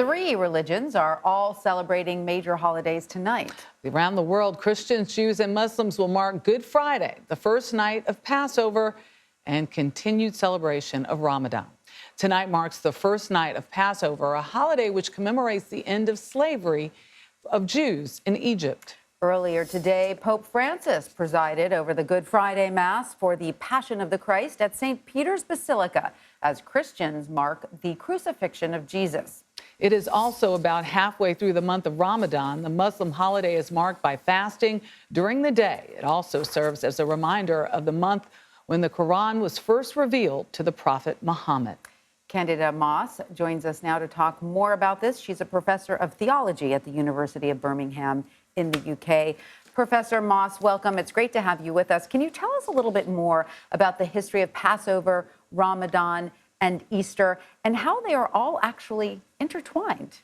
Three religions are all celebrating major holidays tonight. Around the world, Christians, Jews, and Muslims will mark Good Friday, the first night of Passover, and continued celebration of Ramadan. Tonight marks the first night of Passover, a holiday which commemorates the end of slavery of Jews in Egypt. Earlier today, Pope Francis presided over the Good Friday Mass for the Passion of the Christ at St. Peter's Basilica as Christians mark the crucifixion of Jesus. It is also about halfway through the month of Ramadan. The Muslim holiday is marked by fasting during the day. It also serves as a reminder of the month when the Quran was first revealed to the Prophet Muhammad. Candida Moss joins us now to talk more about this. She's a professor of theology at the University of Birmingham in the UK. Professor Moss, welcome. It's great to have you with us. Can you tell us a little bit more about the history of Passover, Ramadan, and Easter, and how they are all actually intertwined?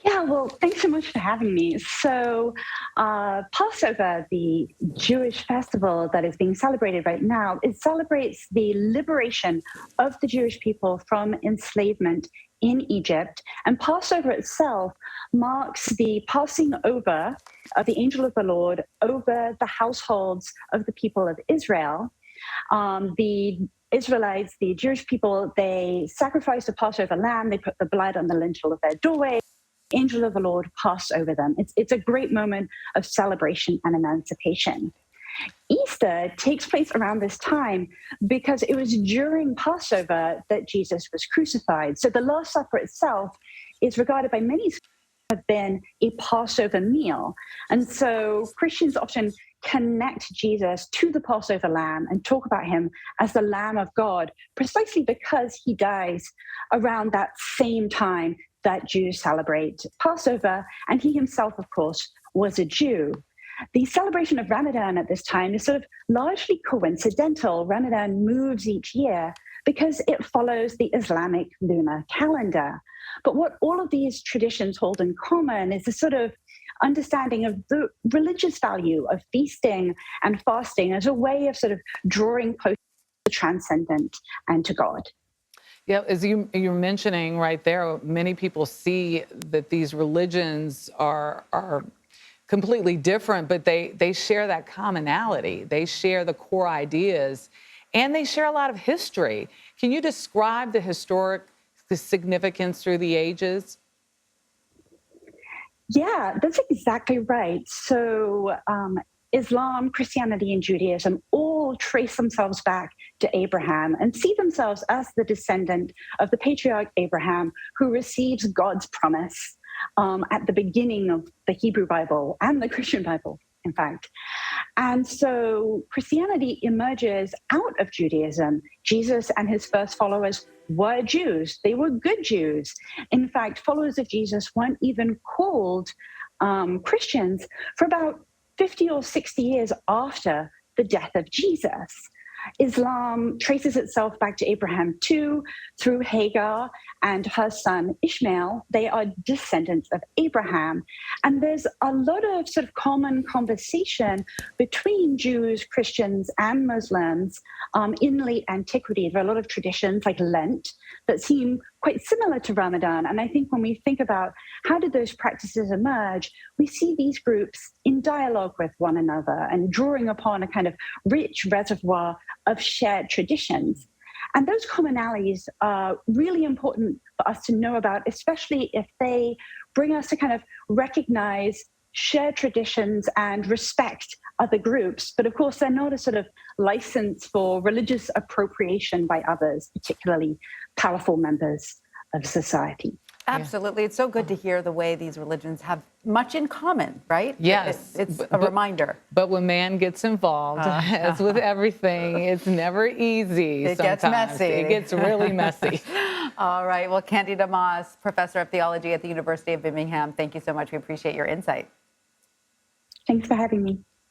Yeah, well, thanks so much for having me. So Passover, the Jewish festival that is being celebrated right now, it celebrates the liberation of the Jewish people from enslavement in Egypt. And Passover itself marks the passing over of the angel of the Lord over the households of the people of Israel. The Israelites, the Jewish people, they sacrificed a Passover lamb. They put the blood on the lintel of their doorway. The angel of the Lord passed over them. It's a great moment of celebration and emancipation. Easter takes place around this time because it was during Passover that Jesus was crucified. So the Last Supper itself is regarded by many to have been a Passover meal. And so Christians often connect Jesus to the Passover lamb and talk about him as the Lamb of God, precisely because he dies around that same time that Jews celebrate Passover. And he himself, of course, was a Jew. The celebration of Ramadan at this time is sort of largely coincidental. Ramadan moves each year because it follows the Islamic lunar calendar. But what all of these traditions hold in common is a sort of understanding of the religious value of feasting and fasting as a way of sort of drawing close to the transcendent and to God. Yeah, as you're mentioning right there, many people see that these religions are completely different, but they share that commonality. They share the core ideas, and they share a lot of history. Can you describe the significance through the ages? Yeah, that's exactly right. So Islam, Christianity, and Judaism all trace themselves back to Abraham and see themselves as the descendant of the patriarch Abraham, who receives God's promise at the beginning of the Hebrew Bible and the Christian Bible, in fact. And so Christianity emerges out of Judaism. Jesus and his first followers were Jews. They were good Jews. In fact, followers of Jesus weren't even called Christians for about 50 or 60 years after the death of Jesus. Islam traces itself back to Abraham too, through Hagar and her son Ishmael. They are descendants of Abraham. And there's a lot of sort of common conversation between Jews, Christians, and Muslims in late antiquity. There are a lot of traditions like Lent that seem quite similar to Ramadan. And I think when we think about how did those practices emerge, we see these groups in dialogue with one another and drawing upon a kind of rich reservoir of shared traditions. And those commonalities are really important for us to know about, especially if they bring us to kind of recognize shared traditions and respect other groups. But of course, they're not a sort of license for religious appropriation by others, particularly powerful members of society. Absolutely. It's so good to hear the way these religions have much in common, right? Yes. It's a reminder. But when man gets involved, as with everything, it's never easy. It gets messy. It gets really messy. All right. Well, Candida Moss, professor of theology at the University of Birmingham, thank you so much. We appreciate your insight. Thanks for having me.